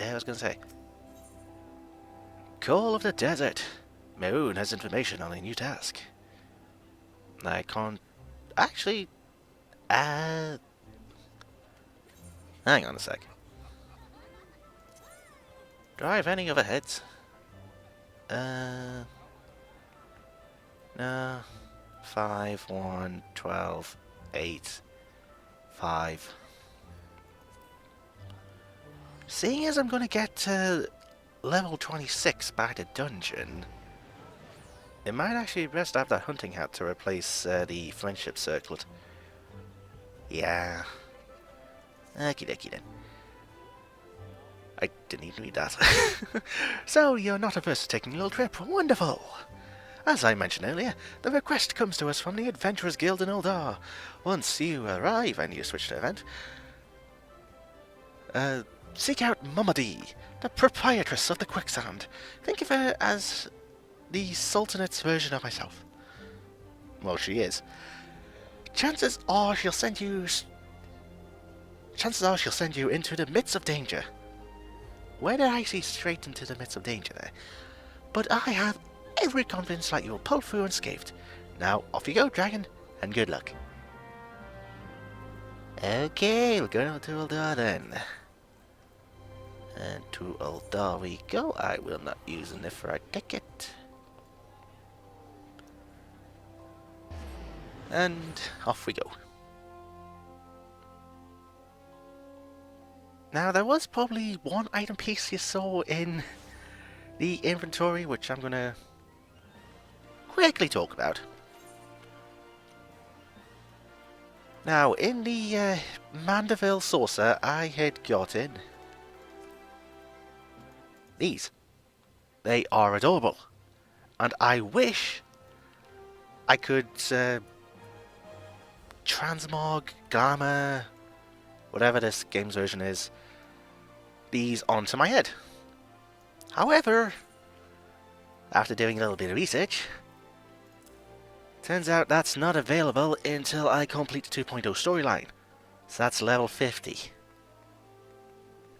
I was going to say. Call of the Desert. Moon has information on a new task. I can't... Actually... hang on a sec. Do I have any other heads? No. 5, 1, 12, 8, 5. Seeing as I'm going to get to level 26 by the dungeon, it might actually be best to have that hunting hat to replace the friendship circlet. Yeah. Okie dokie then. I didn't even read that. So, you're not averse to taking a little trip. Wonderful! As I mentioned earlier, the request comes to us from the Adventurers Guild in Ul'dah. Once you arrive and you switch to event, seek out Mumadi, the proprietress of the Quicksand. Think of her as the Sultanate's version of myself. Well, she is. Chances are she'll send you into the midst of danger. Where did I see straight into the midst of danger there? But I have every confidence that you will pull through unscathed. Now, off you go, dragon, and good luck. Okay, we're going to Ul'dah then. And to Ul'dah we go. I will not use an Ifrit ticket. And off we go. Now, there was probably one item piece you saw in the inventory, which I'm going to quickly talk about. Now, in the Mandeville saucer, I had gotten these. They are adorable. And I wish I could transmog, glamour, whatever this game's version is, these onto my head. However, after doing a little bit of research, turns out that's not available until I complete the 2.0 storyline. So that's level 50.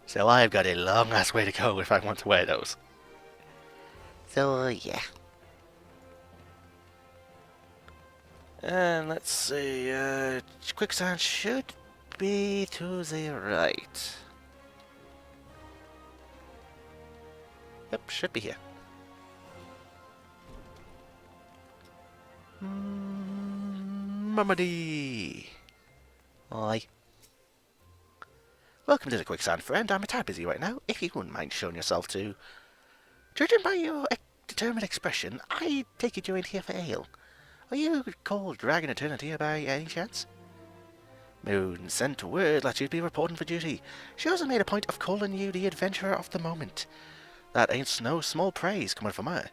So I've got a long ass way to go if I want to wear those. So yeah. And let's see, Quicksand should be to the right. Yep, should be here. Mumadi! Hi. Welcome to the Quicksand, friend. I'm a tad busy right now. If you wouldn't mind showing yourself to... Judging by your determined expression, I take it you're in here for ale. Are you called DragonofEternity by any chance? Moon sent word that you'd be reporting for duty. She also made a point of calling you the adventurer of the moment. That ain't no small praise coming from her.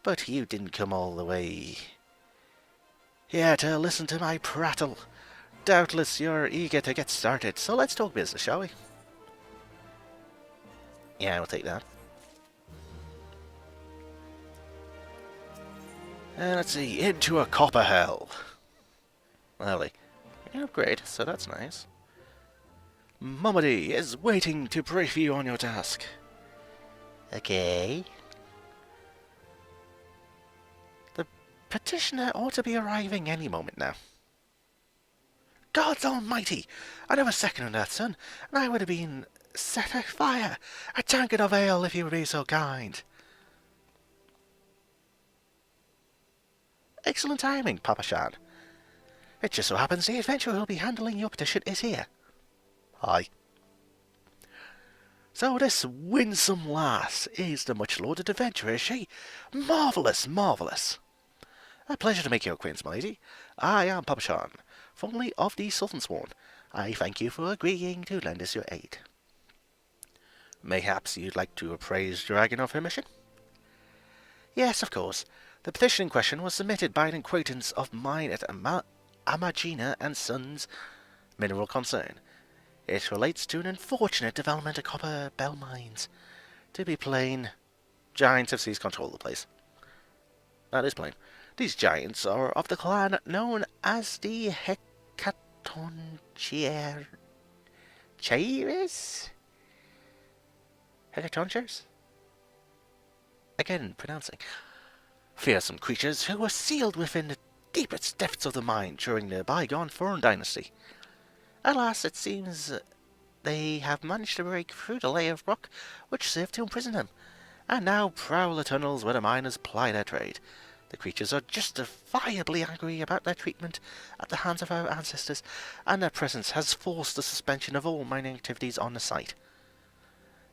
But you didn't come all the way here to listen to my prattle. Doubtless you're eager to get started, so let's talk business, shall we? Yeah, we'll take that. And let's see, into a copper hell. Lovely. You upgrade, so that's nice. Mumadi is waiting to brief you on your task. Okay. The petitioner ought to be arriving any moment now. Gods almighty! Another second on that, son, and I would have been set afire. A tankard of ale, if you would be so kind. Excellent timing, Papa Shan. It just so happens the adventurer who'll be handling your petition is here. Hi. So this winsome lass is the much-lauded adventurer, is she? Marvellous, marvellous. A pleasure to make your acquaintance, my lady. I am Papa Shan, formerly of the Sultansworn. I thank you for agreeing to lend us your aid. Mayhaps you'd like to appraise Dragon of her mission? Yes, of course. The petition in question was submitted by an acquaintance of mine at Amagina and Sons Mineral Concern. It relates to an unfortunate development of copper bell mines. To be plain, giants have seized control of the place. That is plain. These giants are of the clan known as the Hecatonchires. Hecatronchers? Again, pronouncing. Fearsome creatures who were sealed within the deepest depths of the mine during the bygone Foreign Dynasty. Alas, it seems they have managed to break through the layer of rock which served to imprison them, and now prowl the tunnels where the miners ply their trade. The creatures are justifiably angry about their treatment at the hands of our ancestors, and their presence has forced the suspension of all mining activities on the site.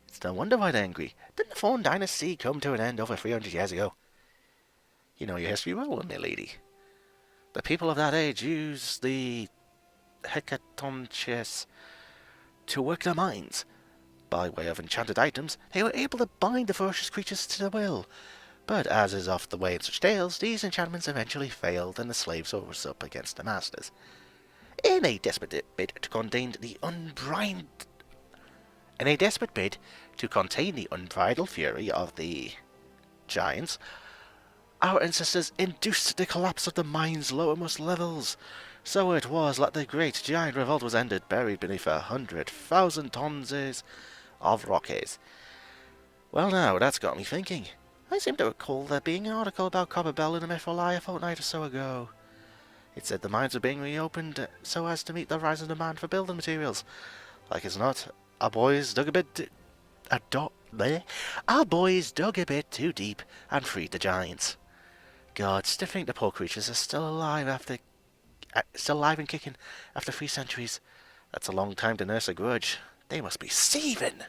It's no wonder why they're angry. Didn't the Foreign Dynasty come to an end over 300 years ago? You know your history well, my lady. The people of that age used the Hecatronchers to work their mines. By way of enchanted items, they were able to bind the ferocious creatures to their will. But as is often the way in such tales, these enchantments eventually failed and the slaves rose up against the masters. In a desperate bid to contain the unbridled fury of the giants, our ancestors induced the collapse of the mine's lowermost levels. So it was that the great giant revolt was ended, buried beneath 100,000 tons of rock haze. Well now, that's got me thinking. I seem to recall there being an article about Copper Bell in the Metro-Lie a fortnight or so ago. It said the mines were being reopened so as to meet the rising demand for building materials. Like as not, our boys dug a bit too deep and freed the giants. God, to think the poor creatures are still alive and kicking after 3 centuries. That's a long time to nurse a grudge. They must be seething.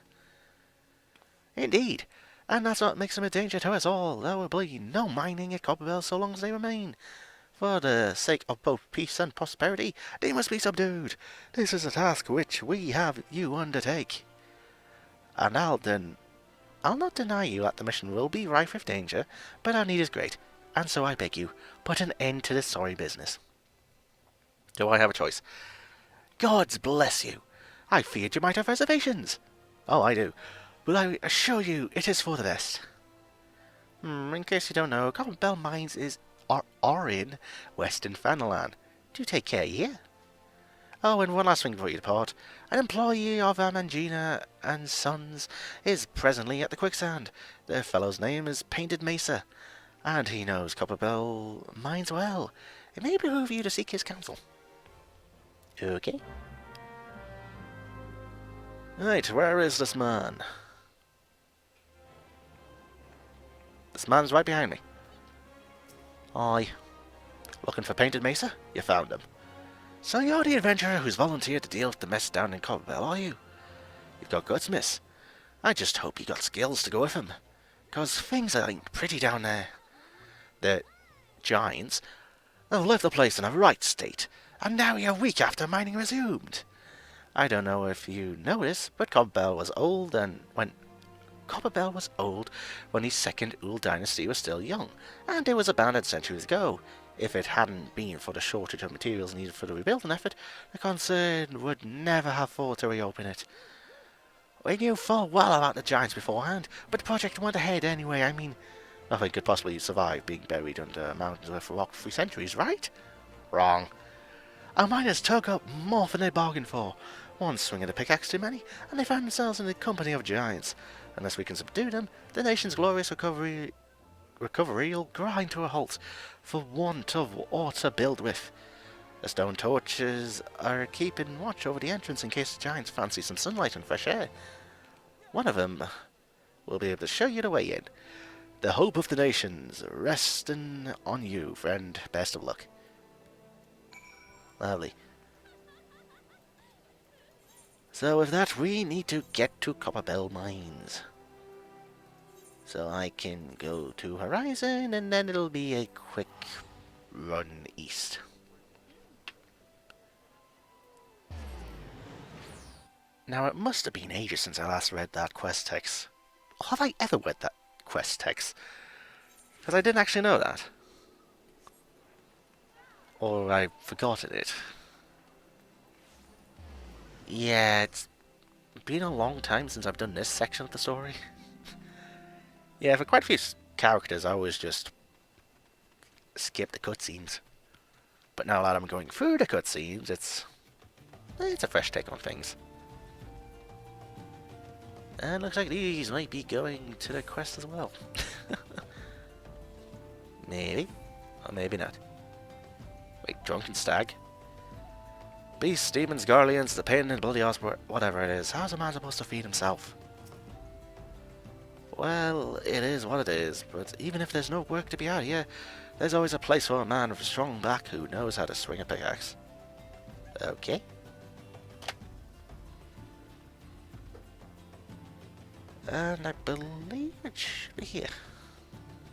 Indeed, and that's what makes them a danger to us all. There will be no mining at Copperbell so long as they remain. For the sake of both peace and prosperity, they must be subdued. This is a task which we have you undertake. And I'll not deny you that the mission will be rife with danger, but our need is great, and so I beg you, put an end to this sorry business. Do I have a choice? Gods bless you! I feared you might have reservations. Oh, I do. But I assure you it is for the best. In case you don't know, Copperbell Mines are in Western Fanaland. Do take care, yeah? Oh, and one last thing before you depart. An employee of Mangina and Sons is presently at the Quicksand. The fellow's name is Painted Mesa, and he knows Copperbell Mines well. It may behoove you to seek his counsel. Okay. Right, where is this man? This man's right behind me. Aye. Looking for Painted Mesa? You found him. So you're the adventurer who's volunteered to deal with the mess down in Copperbell, are you? You've got guts, miss. I just hope you got skills to go with him. 'Cause things ain't pretty down there. The giants have left the place in a right state, and now you're a week after mining resumed. I don't know if you noticed, but Copperbell was old when the second Ul'dah dynasty was still young, and it was abandoned centuries ago. If it hadn't been for the shortage of materials needed for the rebuilding effort, the concern would never have thought to reopen it. We knew full well about the giants beforehand, but the project went ahead anyway. I mean, nothing could possibly survive being buried under mountains with rock for 3 centuries, right? Wrong. Our miners took up more than they bargained for. One swing of the pickaxe too many, and they found themselves in the company of giants. Unless we can subdue them, the nation's glorious recovery will grind to a halt, for want of aught to build with. The stone torches are keeping watch over the entrance in case the giants fancy some sunlight and fresh air. One of them will be able to show you the way in. The hope of the nations resting on you, friend. Best of luck. Lovely. So with that, we need to get to Copperbell Mines. So I can go to Horizon, and then it'll be a quick run east. Now, it must have been ages since I last read that quest text. Have I ever read that quest text? Because I didn't actually know that. Or I've forgotten it. Yeah, it's been a long time since I've done this section of the story. Yeah, for quite a few characters, I always just skip the cutscenes. But now that I'm going through the cutscenes, it's a fresh take on things. And looks like these might be going to the quest as well. Maybe. Or maybe not. Wait, drunken stag? Beasts, demons, guardians, the pain and bloody horse, whatever it is. How's a man supposed to feed himself? Well, it is what it is, but even if there's no work to be had here, there's always a place for a man with a strong back who knows how to swing a pickaxe. Okay. And I believe it should be here.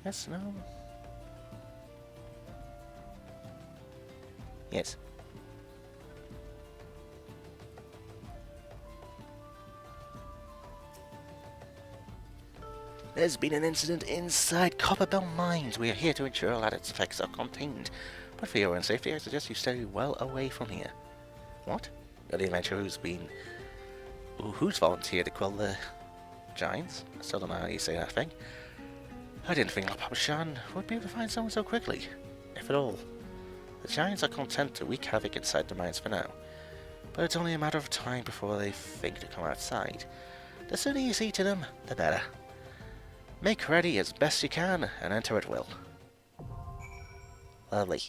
Yes, no? Yes. There's been an incident inside Copperbell Mines. We are here to ensure that its effects are contained. But for your own safety, I suggest you stay well away from here. What? You're the adventurer who's volunteered to quell the giants? I still don't know how you say that thing. I didn't think Papa Shan would be able to find someone so quickly, if at all. The giants are content to wreak havoc inside the mines for now, but it's only a matter of time before they think to come outside. The sooner you see to them, the better. Make ready as best you can, and enter at will. Lovely.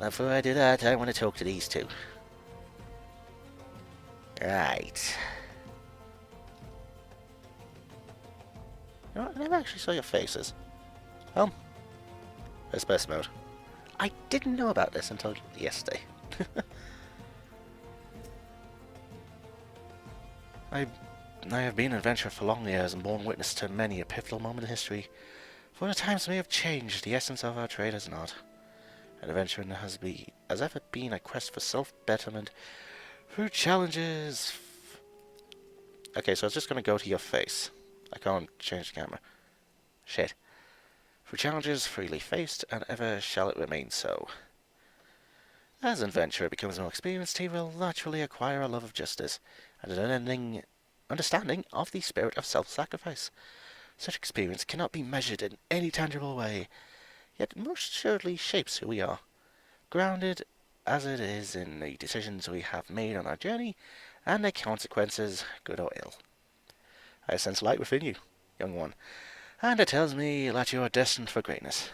Now before I do that, I want to talk to these two. Right. You know what? I never actually saw your faces. Oh. First person mode. I didn't know about this until yesterday. I have been an adventurer for long years and borne witness to many a pivotal moment in history. For the times may have changed, the essence of our trade has not. An adventuring has ever been a quest for self-betterment through challenges. Okay, so I was just going to go to your face. I can't change the camera. Shit. Through challenges freely faced, and ever shall it remain so. As an adventurer becomes more experienced, he will naturally acquire a love of justice, and an unending understanding of the spirit of self-sacrifice. Such experience cannot be measured in any tangible way, yet most assuredly shapes who we are, grounded as it is in the decisions we have made on our journey, and their consequences, good or ill. I sense light within you, young one, and it tells me that you are destined for greatness.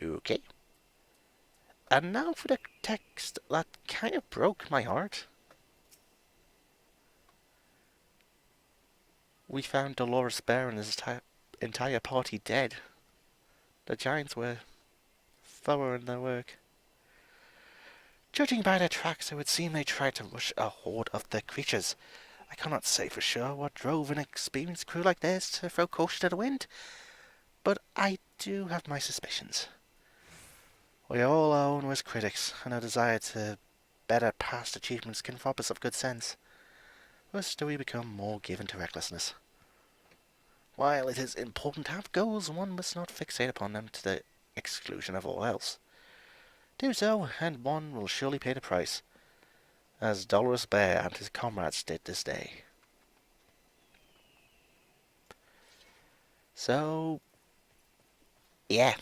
Okay. And now for the text that kind of broke my heart. We found Dolores Bear and his entire party dead. The giants were thorough in their work. Judging by their tracks, it would seem they tried to rush a horde of the creatures. I cannot say for sure what drove an experienced crew like theirs to throw caution to the wind, but I do have my suspicions. We are all our own worst critics, and our desire to better past achievements can rob us of good sense. Thus do we become more given to recklessness. While it is important to have goals, one must not fixate upon them to the exclusion of all else. Do so, and one will surely pay the price, as Dolores Bear and his comrades did this day. So, yeah.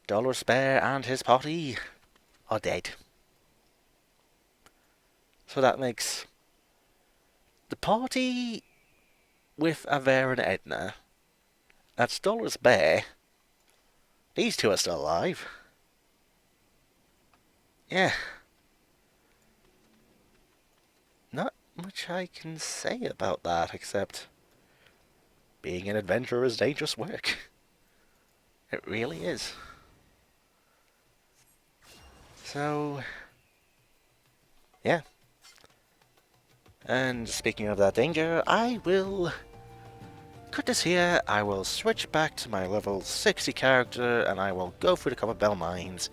Dolores Bear and his party are dead. So that makes the party with Avera and Edna, that's Dolores Bear. These two are still alive. Yeah. Not much I can say about that, except being an adventurer is dangerous work. It really is. So, yeah. And speaking of that danger, I will cut this here. I will switch back to my level 60 character, and I will go through the Copperbell Mines.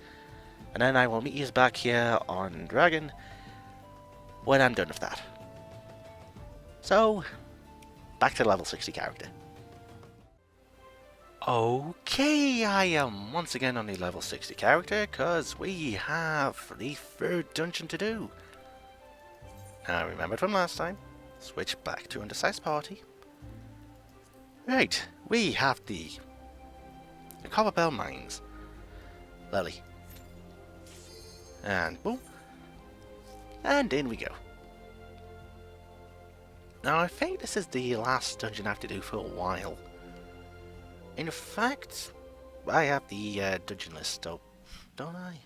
And then I will meet you back here on Dragon when I'm done with that. So, back to level 60 character. Okay, I am once again on the level 60 character, because we have the third dungeon to do. Now, remembered from last time, switch back to Undecisive Party. Right, we have the Copperbell Mines. Lovely. And boom. And in we go. Now I think this is the last dungeon I have to do for a while. In fact, I have the dungeon list up, don't I?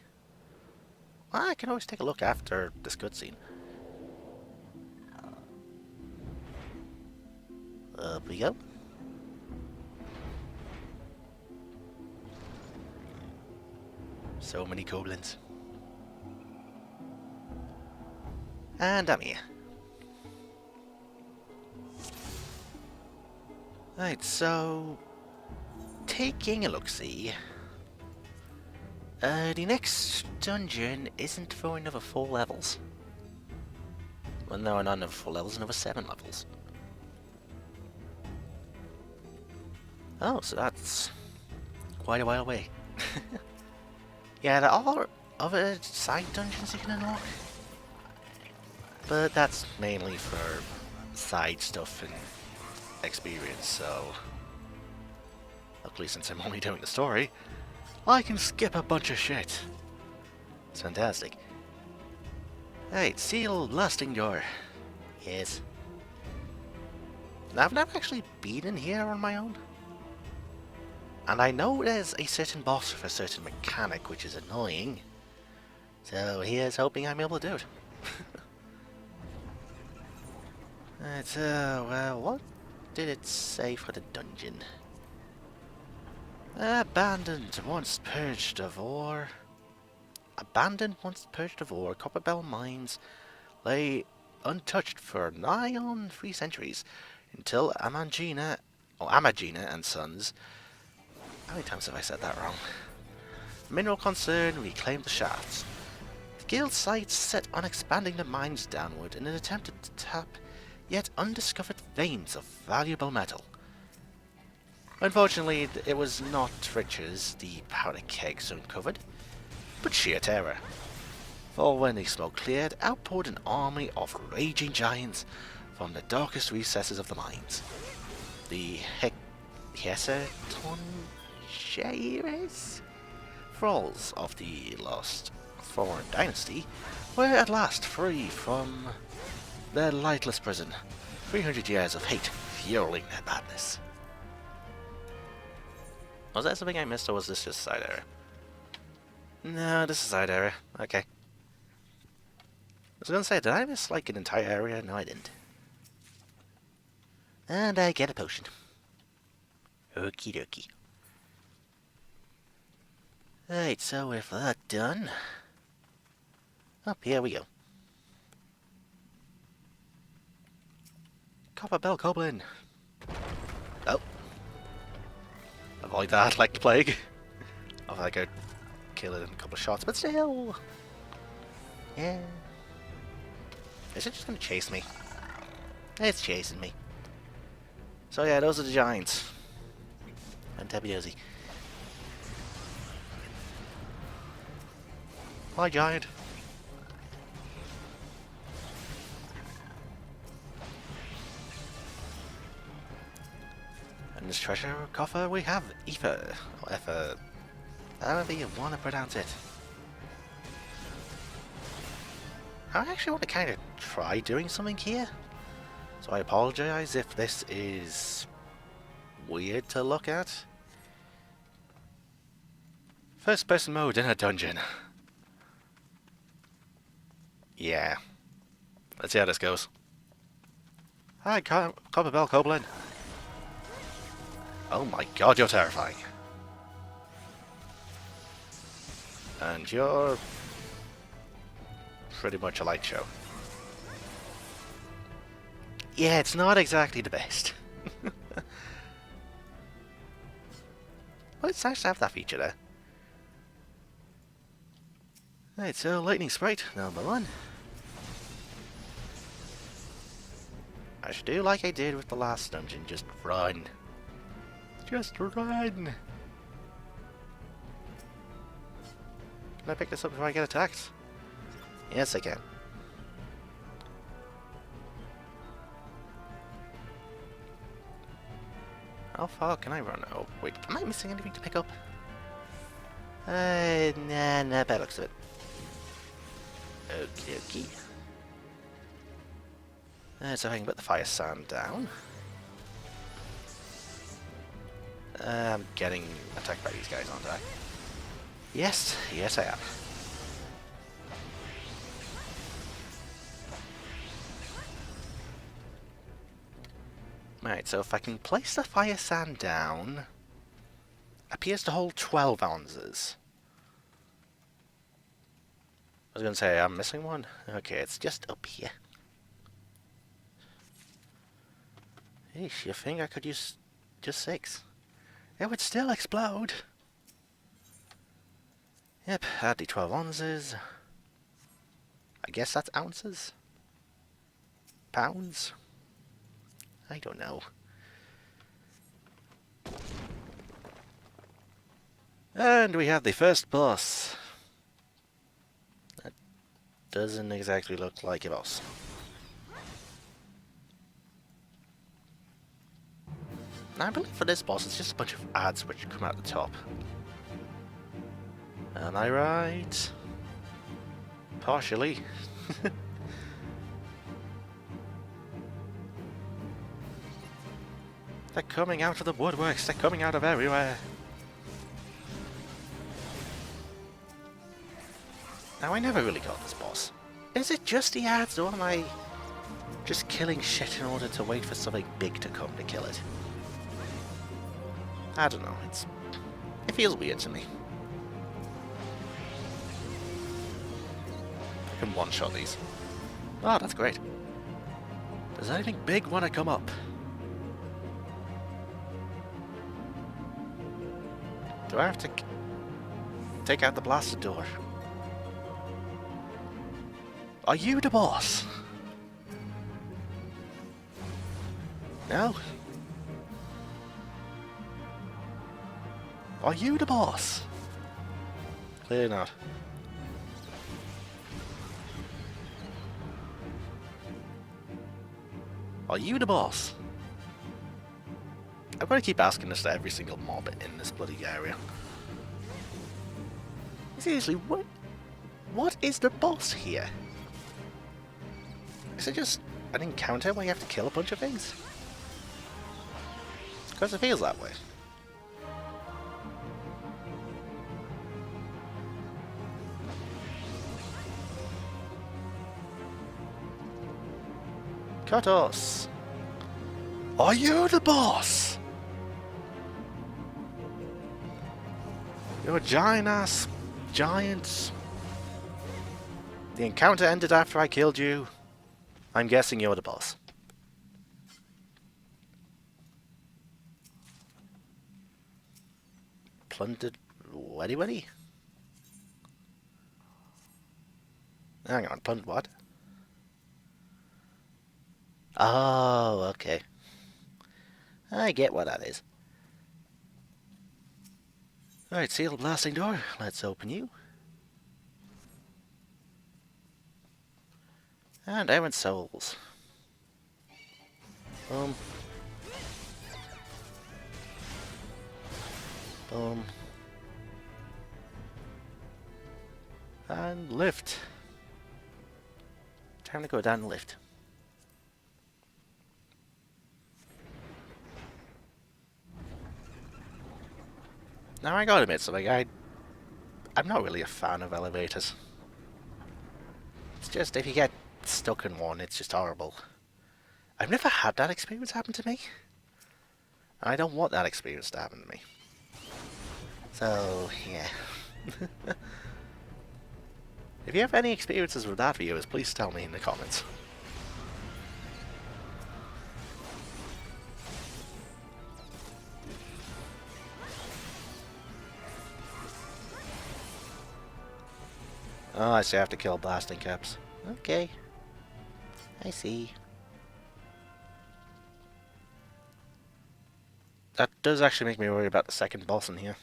Well, I can always take a look after this cutscene. Up we go. So many goblins. And I'm here. Right, so taking a look-see. The next dungeon isn't for another 4 levels. Well, no, not another 4 levels, another 7 levels. Oh, so that's quite a while away. Yeah, there are other side dungeons you can unlock. But that's mainly for side stuff and experience, so luckily since I'm only doing the story, I can skip a bunch of shit. It's fantastic. Right, seal lasting door. Yes. Now, I've never actually been in here on my own. And I know there's a certain boss for a certain mechanic, which is annoying. So here's hoping I'm able to do it. Right, well, what did it say for the dungeon? Abandoned, once purged of ore. Abandoned, once purged of ore, Copperbell mines lay untouched for nigh on 3 centuries, until Amagina and Sons. How many times have I said that wrong? Mineral concern reclaimed the shafts. The guild sites set on expanding the mines downward in an attempt to tap yet undiscovered veins of valuable metal. Unfortunately, it was not riches the powder kegs uncovered, but sheer terror. For when the smoke cleared, out poured an army of raging giants from the darkest recesses of the mines. The thralls of the lost foreign dynasty were at last free from their lightless prison. 300 years of hate fueling their madness. Was that something I missed, or was this just a side error? No, this is a side error. Okay. I was gonna say, did I miss like an entire area? No, I didn't. And I get a potion. Okie dokie. Right, so with that done, up here we go. Copperbell Goblin. Oh. Avoid that like the plague. I thought I could kill it in a couple of shots, but still. Yeah. Is it just gonna chase me? It's chasing me. So yeah, those are the giants. And Debbie Dozy. Hi, giant. In this treasure coffer we have ether, or ether, however you want to pronounce it. I actually want to kind of try doing something here, so I apologize if this is weird to look at. First person mode in a dungeon. Yeah. Let's see how this goes. Hi, Copperbell Goblin. Oh my god, you're terrifying. And you're pretty much a light show. Yeah, it's not exactly the best. But it's nice to have that feature there. Right, so lightning sprite, number 1. I should do like I did with the last dungeon, just run. Just run! Can I pick this up before I get attacked? Yes, I can. How far can I run? Oh, wait, am I missing anything to pick up? Nah, bad looks of it. Okie dokie. So I can put the fire sand down. I'm getting attacked by these guys, aren't I? Yes, yes I am. Right, so if I can place the fire sand down, appears to hold 12 ounces. I was going to say I'm missing one. Okay, it's just up here. Eesh, you think I could use just 6? It would still explode. Yep, add the 12 ounces. I guess that's ounces? Pounds? I don't know. And we have the first boss. That doesn't exactly look like a boss. I believe for this boss it's just a bunch of ads which come out the top. Am I right? Partially. They're coming out of the woodworks, they're coming out of everywhere. Now I never really got this boss. Is it just the ads or am I just killing shit in order to wait for something big to come to kill it? I don't know, it feels weird to me. I can one-shot these. Oh, that's great. Does anything big want to come up? Do I have to take out the blasted door? Are you the boss? No? Are you the boss? Clearly not. Are you the boss? I'm going to keep asking this to every single mob in this bloody area. Seriously, what is the boss here? Is it just an encounter where you have to kill a bunch of things? Because it feels that way. Kratos! Are you the boss? You're a giant-ass giant. The encounter ended after I killed you. I'm guessing you're the boss. Plundered... Weddy? Hang on, plundered what? Oh, okay. I get what that is. Alright, sealed blasting door. Let's open you. And errant souls. Boom. Boom. And lift. Time to go down the lift. Now I gotta admit something, I'm not really a fan of elevators. It's just, if you get stuck in one, it's just horrible. I've never had that experience happen to me. I don't want that experience to happen to me. So, yeah. If you have any experiences with that, viewers, please tell me in the comments. Oh, I see I have to kill blasting caps. Okay. I see. That does actually make me worry about the second boss in here.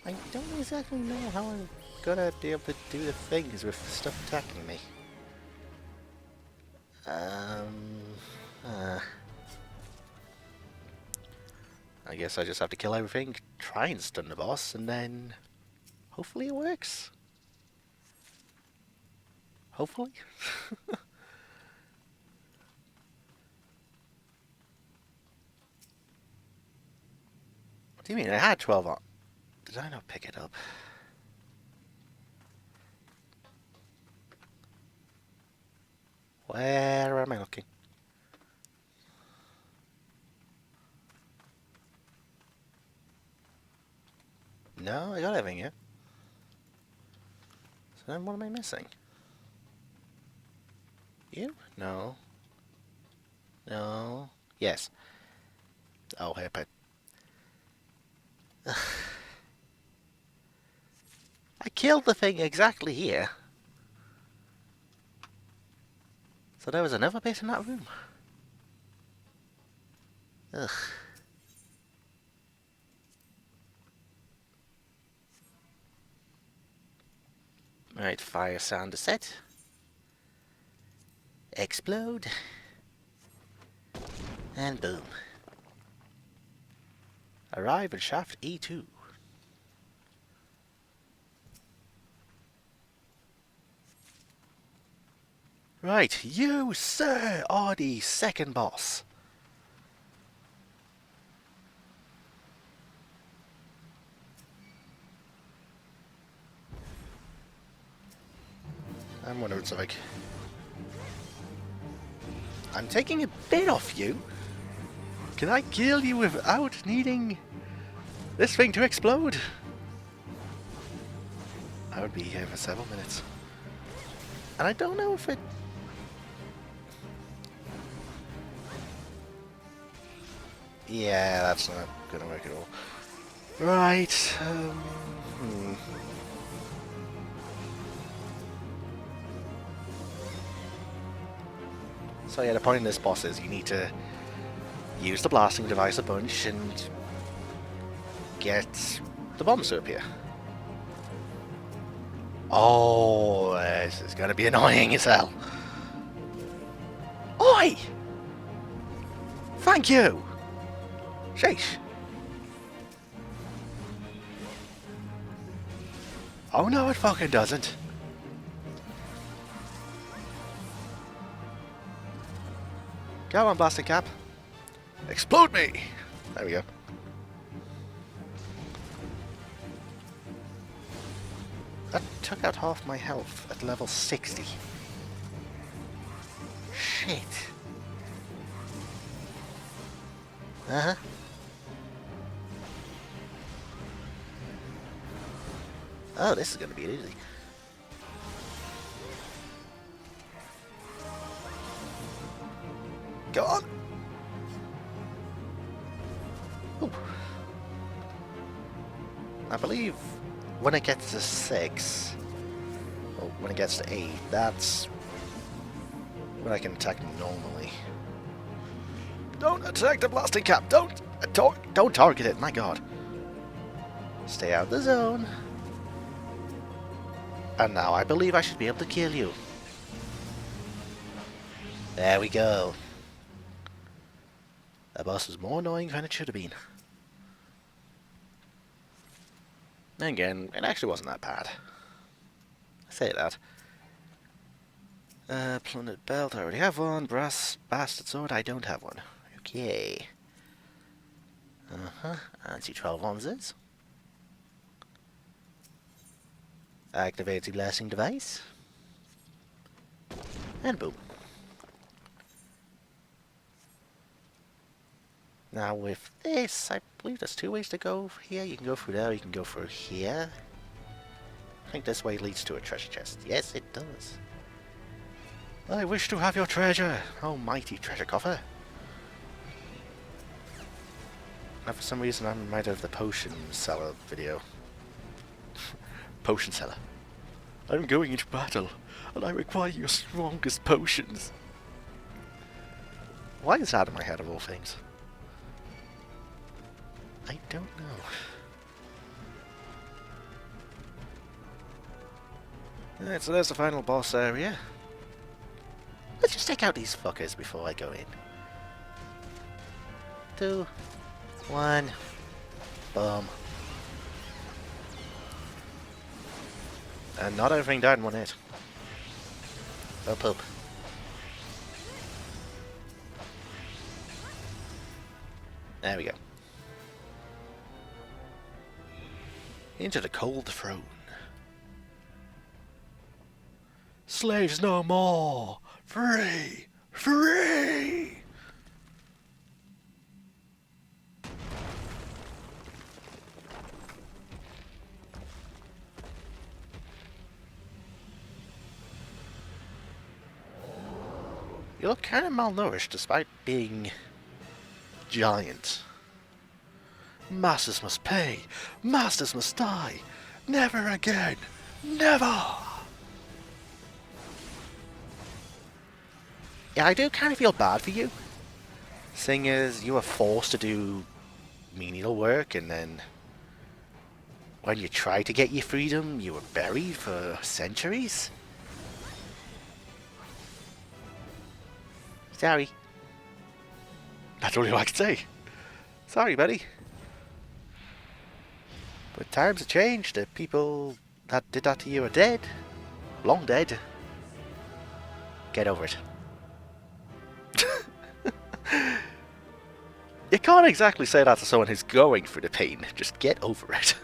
I don't exactly know how I'm gonna be able to do the things with stuff attacking me. I guess I just have to kill everything, try and stun the boss, and then hopefully it works. Hopefully. do you mean I had 12 on? Did I not pick it up? Where am I looking? No, I got everything here. So then what am I missing? You? No. No. Yes. Oh, hey, but... I killed the thing exactly here. So there was another bit in that room. Ugh. Right, fire sounder set. Explode. And boom. Arrive at shaft E2. Right, you, sir, are the second boss. I'm wondering it's like... I'm taking a bit off you. Can I kill you without needing this thing to explode? I would be here for several minutes. And I don't know if it... Yeah, that's not gonna work at all. Right, So yeah, the point in this boss is you need to use the blasting device a bunch and get the bombs to appear. Oh, this is gonna be annoying as hell. Oi! Thank you! Sheesh. Oh no, it fucking doesn't. Come on, blasting cap. Explode me! There we go. That took out half my health at level 60. Shit. Uh-huh. Oh, this is gonna be easy. Go on! Ooh. I believe when it gets to 6, or when it gets to 8, that's when I can attack normally. Don't attack the blasting cap! Don't target it, my god. Stay out of the zone. And now I believe I should be able to kill you. There we go. That boss was more annoying than it should have been. And again, it actually wasn't that bad. I say that. Plundered belt, I already have one. Brass bastard sword, I don't have one. Okay. Anti-12 ounces. Activate the blasting device. And boom. Now with this, I believe there's 2 ways to go here. You can go through there, you can go through here. I think this way leads to a treasure chest. Yes, it does. I wish to have your treasure, oh mighty treasure coffer. Now for some reason I'm reminded of the potion seller video. Potion seller. I'm going into battle, and I require your strongest potions. Why is that in my head of all things? I don't know. Alright, so there's the final boss area. Let's just take out these fuckers before I go in. 2, 1, boom. And not everything died in one hit. Oh poop. There we go. into the cold throne. Slaves no more! Free! Free! You look kind of malnourished despite being giant. Masters must pay! Masters must die! Never again! Never! Yeah, I do kind of feel bad for you. Seeing as you were forced to do menial work, and then when you tried to get your freedom, you were buried for centuries. Sorry. That's all I can say. Sorry, buddy. But times have changed. The people that did that to you are dead. Long dead. Get over it. You can't exactly say that to someone who's going through the pain. Just get over it.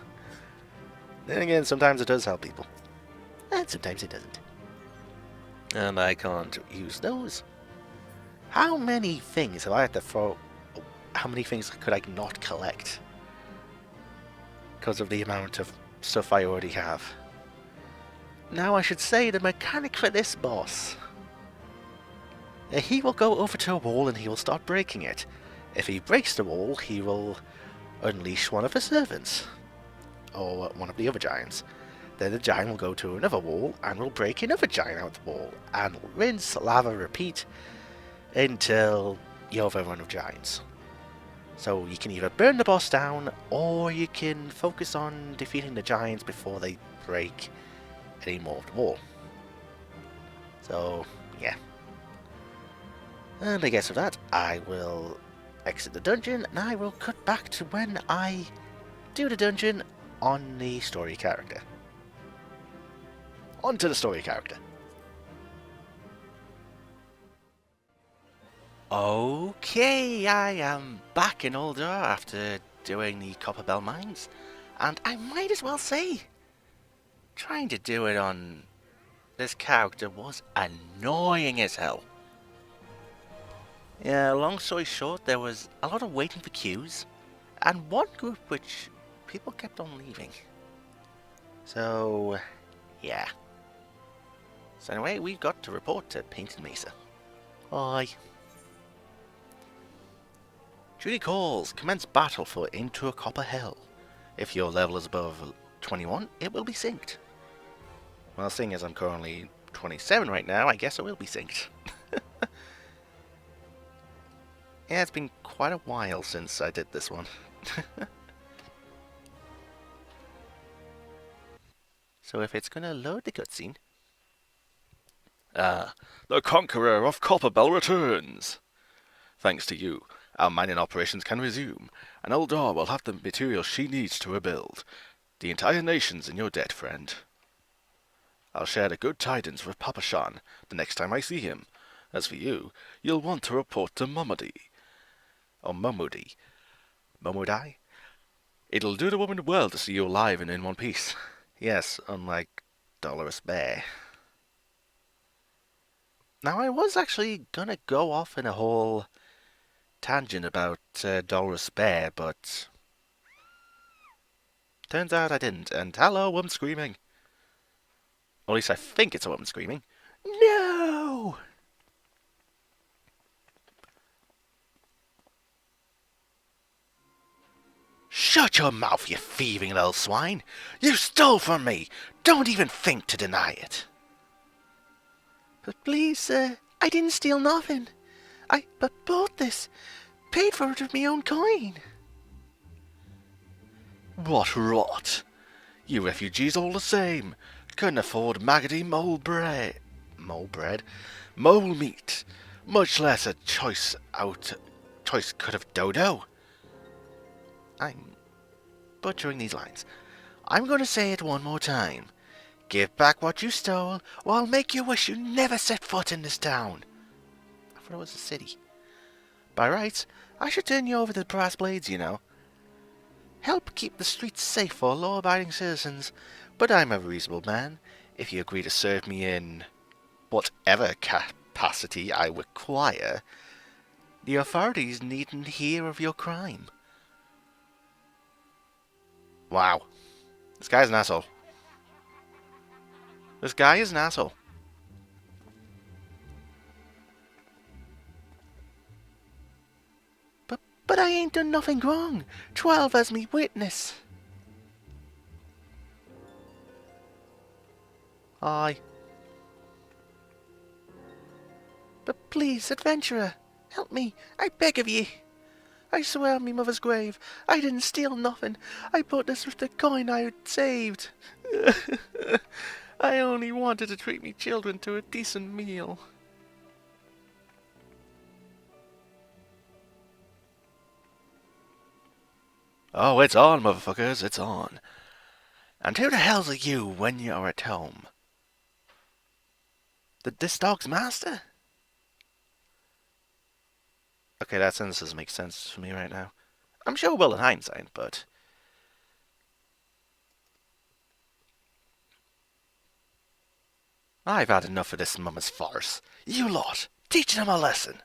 Then again, sometimes it does help people. And sometimes it doesn't. And I can't use those. How many things have I had to throw? How many things could I not collect? Because of the amount of stuff I already have. Now I should say the mechanic for this boss. He will go over to a wall and he will start breaking it. If he breaks the wall, he will unleash one of the servants. Or one of the other giants. Then the giant will go to another wall and will break another giant out the wall. And rinse, lava, repeat until you have a run of giants. So you can either burn the boss down or you can focus on defeating the giants before they break any more of the wall. So, yeah. And I guess with that, I will exit the dungeon and I will cut back to when I do the dungeon on the story character. On to the story character. Okay, I am back in Ul'dah after doing the Copper Bell Mines, and I might as well say, trying to do it on this character was annoying as hell. Yeah, long story short, there was a lot of waiting for queues, and one group which people kept on leaving. So, yeah. So anyway, we've got to report to Painted Mesa. Bye. Duty calls. Commence battle for Into a Copper Hell. If your level is above 21, it will be synced. Well, seeing as I'm currently 27 right now, I guess it will be synced. Yeah, it's been quite a while since I did this one. So if it's gonna load the cutscene... the Conqueror of Copperbell returns! Thanks to you, our mining operations can resume, and Ul'dah will have the materials she needs to rebuild. The entire nation's in your debt, friend. I'll share the good tidings with Papa Shan the next time I see him. As for you, you'll want to report to Momodi. Or Momodi. Momodi? It'll do the woman well to see you alive and in one piece. Yes, unlike Dolorous Bear. Now, I was actually gonna go off in a whole tangent about Dolorous Bear, but turns out I didn't. And hello, woman screaming. Or at least I think it's a woman screaming. No! Shut your mouth, you thieving little swine! You stole from me! Don't even think to deny it! But please, sir, I didn't steal nothing. I bought this. Paid for it with my own coin. What rot! You refugees all the same. Couldn't afford maggoty mole bread. Mole meat. Much less a choice cut of dodo. I'm butchering these lines. I'm going to say it one more time. Give back what you stole, or I'll make you wish you never set foot in this town. I thought it was a city. By rights, I should turn you over to the brass blades, you know. help keep the streets safe for law-abiding citizens, but I'm a reasonable man. If you agree to serve me in whatever capacity I require, the authorities needn't hear of your crime. Wow. This guy's an asshole. This guy is an asshole. But I ain't done nothing wrong. 12 as me witness. Aye. But please, adventurer, help me, I beg of ye. I swear on me mother's grave, I didn't steal nothing. I bought this with the coin I had saved. I only wanted to treat me children to a decent meal. Oh, it's on, motherfuckers, it's on. And who the hell's are you when you're at home? This dog's master? Okay, that sentence doesn't make sense for me right now. I'm sure it will in hindsight, but... I've had enough of this mama's farce. You lot, teaching him a lesson.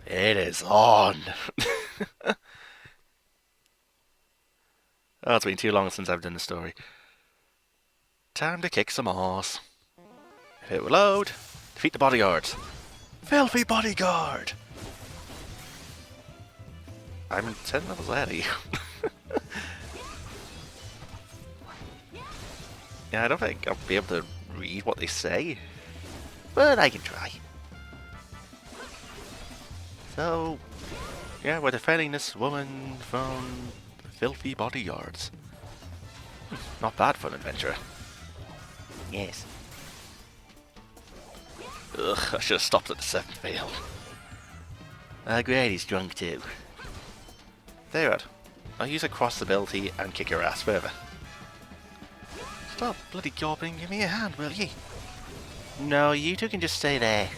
It is on. Oh, it's been too long since I've done the story. Time to kick some ass. Hit reload. Defeat the bodyguards. Filthy bodyguard! I'm 10 levels ahead of you. Yeah, I don't think I'll be able to read what they say, but I can try. So, yeah, we're defending this woman from filthy bodyguards. Not bad for an adventurer. Yes. Ugh, I should have stopped at the 7th fail. Great, he's drunk too. There you are. I'll use a cross ability and kick your ass further. Stop bloody gawping, give me a hand, will ye? No, you two can just stay there.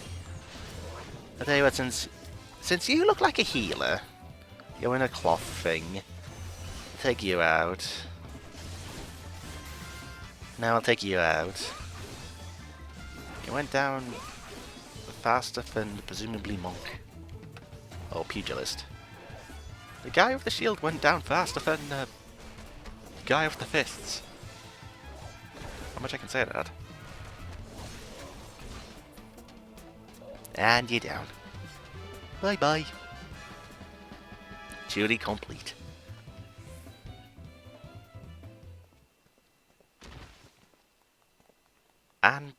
I'll tell you what, since you look like a healer, you're in a cloth thing, I'll take you out. Now I'll take you out. You went down faster than presumably monk. Or pugilist. The guy with the shield went down faster than the guy with the fists. How much I can say to that? And you're down. Bye bye. Duty complete. And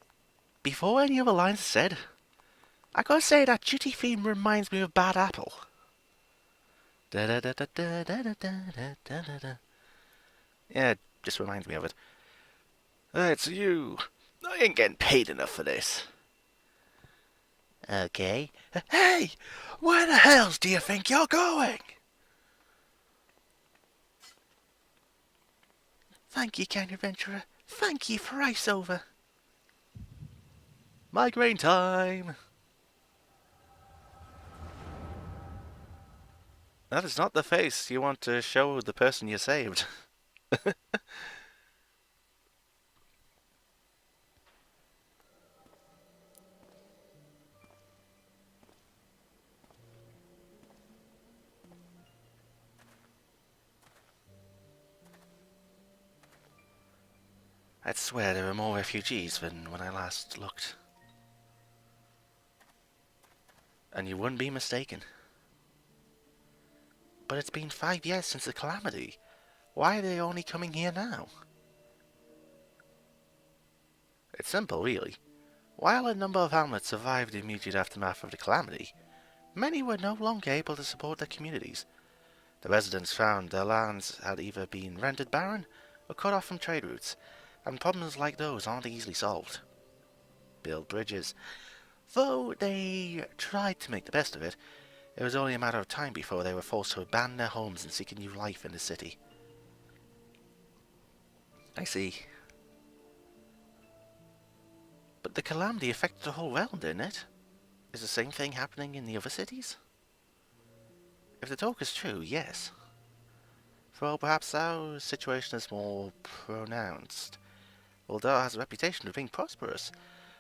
before any other lines are said, I gotta say that duty theme reminds me of Bad Apple. Da da da da da da da da da da. Yeah, it just reminds me of it. It's you. I ain't getting paid enough for this. Okay. Hey! Where the hells do you think you're going? Thank you, kind adventurer. Thank you for ice over. Migraine time! That is not the face you want to show the person you saved. I'd swear there were more refugees than when I last looked. And you wouldn't be mistaken. But it's been 5 years since the calamity. Why are they only coming here now? It's simple, really. While a number of hamlets survived the immediate aftermath of the calamity, many were no longer able to support their communities. The residents found their lands had either been rendered barren or cut off from trade routes, and problems like those aren't easily solved. Build bridges. Though they tried to make the best of it, it was only a matter of time before they were forced to abandon their homes and seek a new life in the city. I see. But the calamity affected the whole realm, didn't it? Is the same thing happening in the other cities? If the talk is true, yes. For perhaps our situation is more pronounced. Ul'dah has a reputation of being prosperous,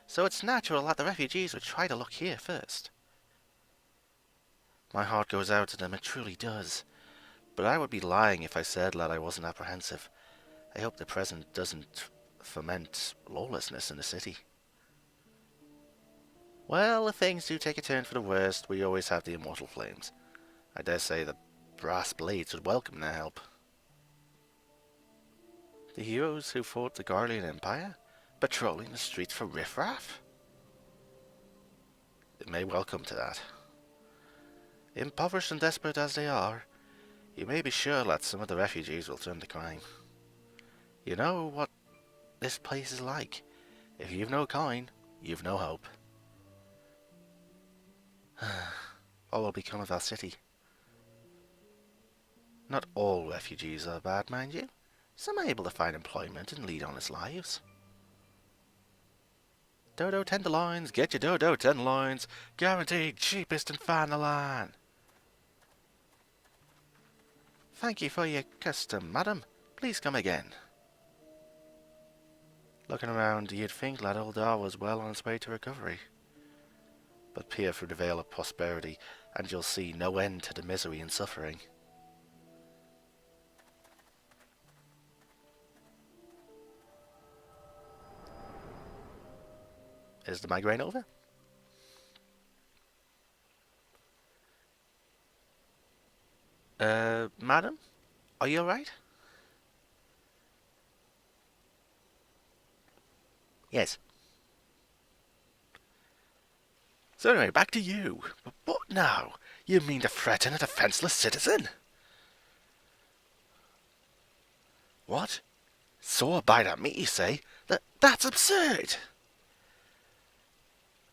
so it's natural that the refugees would try to look here first. My heart goes out to them, it truly does. But I would be lying if I said that I wasn't apprehensive. I hope the present doesn't foment lawlessness in the city. Well, if things do take a turn for the worst, we always have the immortal flames. I dare say the brass blades would welcome their help. The heroes who fought the Garlean Empire, patrolling the streets for riffraff? It may well come to that. Impoverished and desperate as they are, you may be sure that some of the refugees will turn to crime. You know what this place is like. If you've no coin, you've no hope. What will become of our city? Not all refugees are bad, mind you. Some are able to find employment and lead honest lives. Dodo tenderloins, get your dodo tenderloins, guaranteed cheapest in Fanalan. Thank you for your custom, madam. Please come again. Looking around, you'd think that Ul'dah was well on its way to recovery. But peer through the veil of prosperity, and you'll see no end to the misery and suffering. Is the migraine over? Madam? Are you alright? Yes. So anyway, back to you. But what now? You mean to threaten a defenceless citizen? What? Sore bite at me, you say? That's absurd!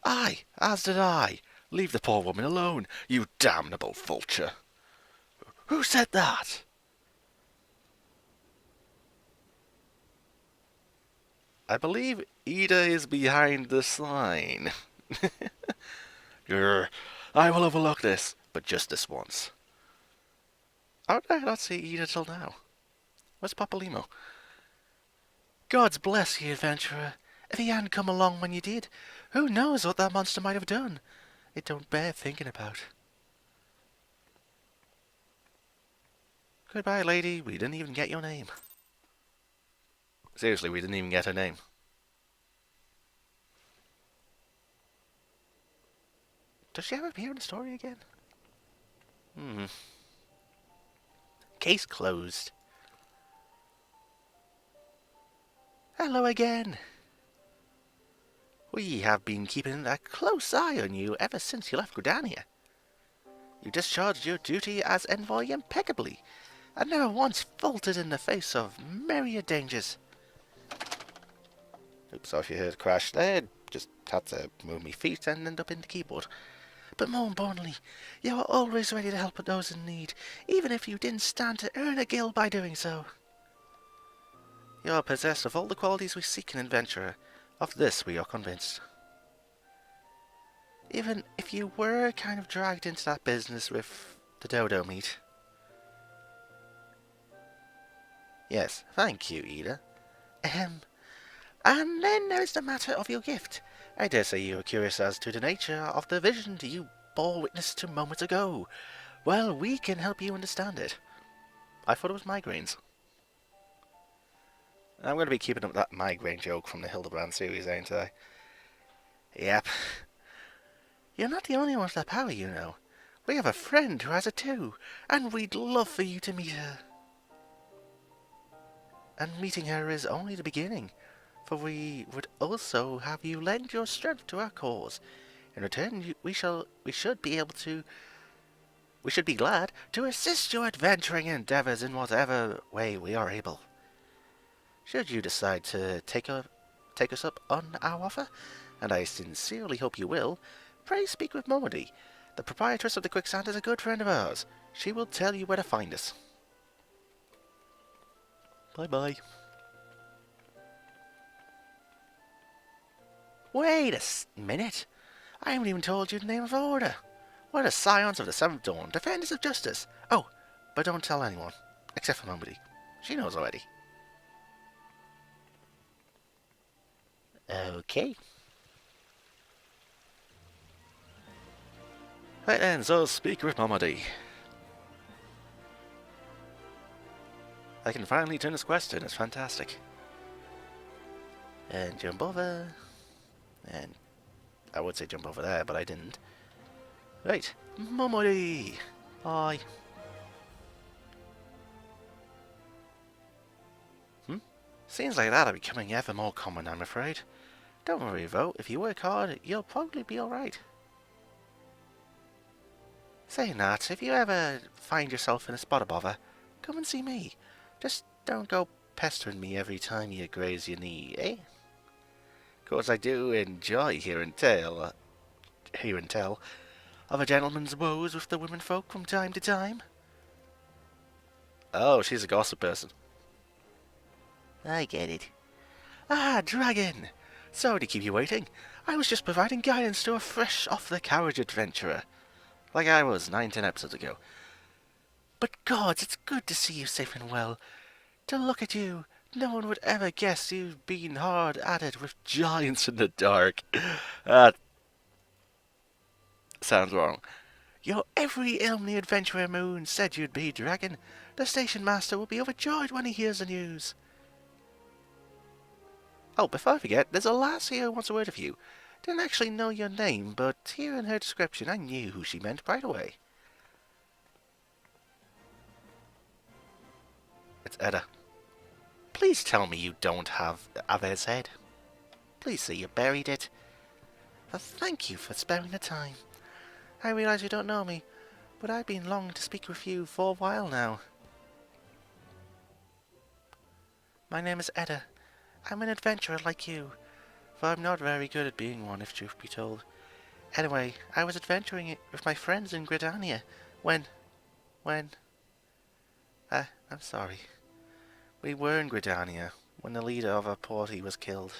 Aye, as did I. Leave the poor woman alone, you damnable vulture. Who said that? I believe Ida is behind the sign. I will overlook this, but just this once. How did I not see Ida till now? Where's Papalimo? God's bless ye, adventurer. If he hadn't come along when you did, who knows what that monster might have done? It don't bear thinking about. Goodbye, lady. We didn't even get your name. Seriously, we didn't even get her name. Does she ever appear in the story again? Case closed. Hello again. We have been keeping a close eye on you ever since you left Gridania. You discharged your duty as envoy impeccably, and never once faltered in the face of myriad dangers. Oops, sorry if you heard a crash there. Just had to move my feet and end up in the keyboard. But more importantly, you were always ready to help those in need, even if you didn't stand to earn a guild by doing so. You are possessed of all the qualities we seek in an adventurer. Of this we are convinced. Even if you were kind of dragged into that business with the dodo meat. Yes, thank you, Ida. And then there is the matter of your gift. I dare say you are curious as to the nature of the vision you bore witness to moments ago. Well, we can help you understand it. I thought it was migraines. I'm going to be keeping up that migraine joke from the Hildebrand series, ain't I? Yep. You're not the only one with that power, you know. We have a friend who has it too, and we'd love for you to meet her. And meeting her is only the beginning, for we would also have you lend your strength to our cause. In return, we should be glad to assist your adventuring endeavours in whatever way we are able. Should you decide to take us up on our offer, and I sincerely hope you will, pray speak with Momody. The proprietress of the Quicksand is a good friend of ours. She will tell you where to find us. Bye-bye. Wait a minute. I haven't even told you the name of the order. We're the scions of the Seventh Dawn, defenders of justice. Oh, but don't tell anyone, except for Mummy. She knows already. Okay. Right then, so speak with Mummy. I can finally turn this quest in, it's fantastic. And jump over. And I would say jump over there, but I didn't. Right, Mummy! Hi. Scenes like that are becoming ever more common, I'm afraid. Don't worry though, if you work hard, you'll probably be alright. Saying that, if you ever find yourself in a spot of bother, come and see me. Just don't go pestering me every time you graze your knee, eh? Of course I do enjoy hearing tell of a gentleman's woes with the womenfolk from time to time. Oh, she's a gossip person. I get it. Ah, Dragon! Sorry to keep you waiting. I was just providing guidance to a fresh off-the-carriage adventurer. Like I was 9-10 episodes ago. But gods, it's good to see you safe and well. To look at you, no one would ever guess you've been hard at it with giants in the dark. That sounds wrong. You're every Ilmni adventurer Moon said you'd be, Dragon. The station master will be overjoyed when he hears the news. Oh, before I forget, there's a lass here who wants a word with you. Didn't actually know your name, but hearing her description, I knew who she meant right away. It's Edda. Please tell me you don't have Aver's head. Please say you buried it. But thank you for sparing the time. I realize you don't know me, but I've been longing to speak with you for a while now. My name is Edda. I'm an adventurer like you, though I'm not very good at being one, if truth be told. Anyway, I was adventuring with my friends in Gridania when... I'm sorry. We were in Gridania when the leader of our party was killed.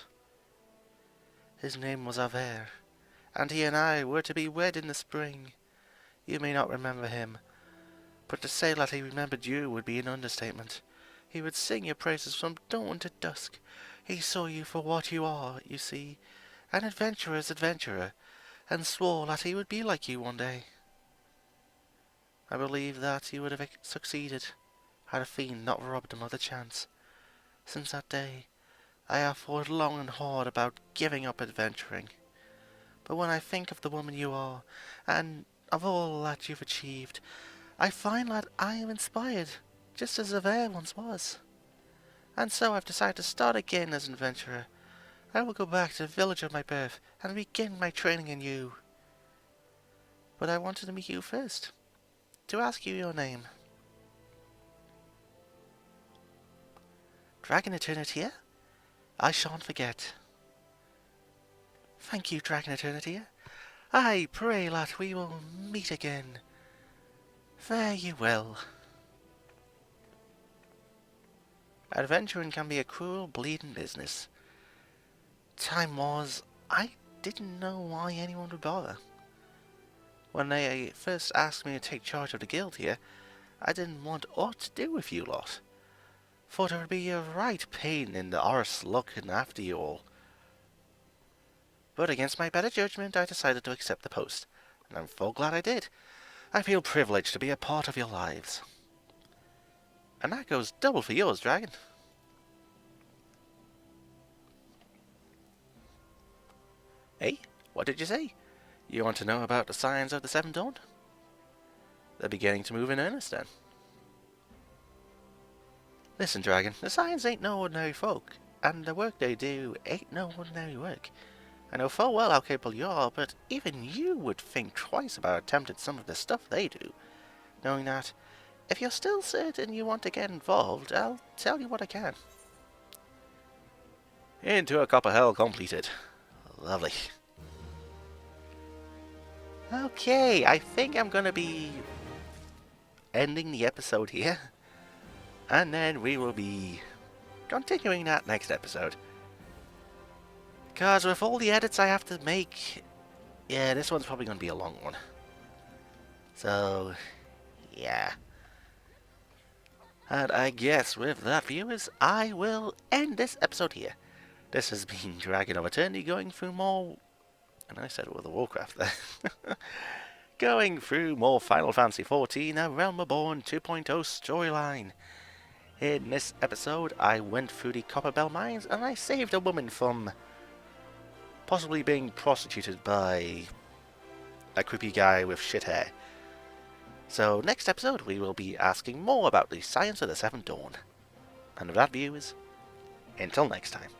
His name was Aver, and he and I were to be wed in the spring. You may not remember him, but to say that he remembered you would be an understatement. He would sing your praises from dawn to dusk. He saw you for what you are, you see, an adventurer's adventurer, and swore that he would be like you one day. I believe that he would have succeeded had a fiend not robbed him of the chance. Since that day, I have thought long and hard about giving up adventuring. But when I think of the woman you are, and of all that you've achieved, I find that I am inspired, just as Aver once was. And so I've decided to start again as an adventurer. I will go back to the village of my birth and begin my training anew. But I wanted to meet you first, to ask you your name. DragonofEternity? I shan't forget. Thank you, DragonofEternity. I pray that we will meet again. Fare you well. Adventuring can be a cruel, bleeding business. Time was, I didn't know why anyone would bother. When they first asked me to take charge of the guild here, I didn't want aught to do with you lot. Thought it would be a right pain in the arse looking after you all. But against my better judgment, I decided to accept the post, and I'm full glad I did. I feel privileged to be a part of your lives. And that goes double for yours, Dragon. Hey, what did you say? You want to know about the signs of the Seventh Dawn? They're beginning to move in earnest, then. Listen, Dragon, the Scions ain't no ordinary folk, and the work they do ain't no ordinary work. I know full well how capable you are, but even you would think twice about attempting some of the stuff they do, knowing that if you're still certain you want to get involved, I'll tell you what I can. Into a copper hell completed. Lovely. Okay, I think I'm gonna be ending the episode here, and then we will be continuing that next episode. Because with all the edits I have to make, yeah, this one's probably gonna be a long one. So, yeah. And I guess with that, viewers, I will end this episode here. This has been Dragon of Eternity going through more... And I said World of Warcraft there. Going through more Final Fantasy XIV, a Realm Reborn 2.0 storyline. In this episode, I went through the Copper Bell mines and I saved a woman from possibly being prostituted by a creepy guy with shit hair. So next episode we will be asking more about the science of the Seventh Dawn. And with that, viewers, until next time.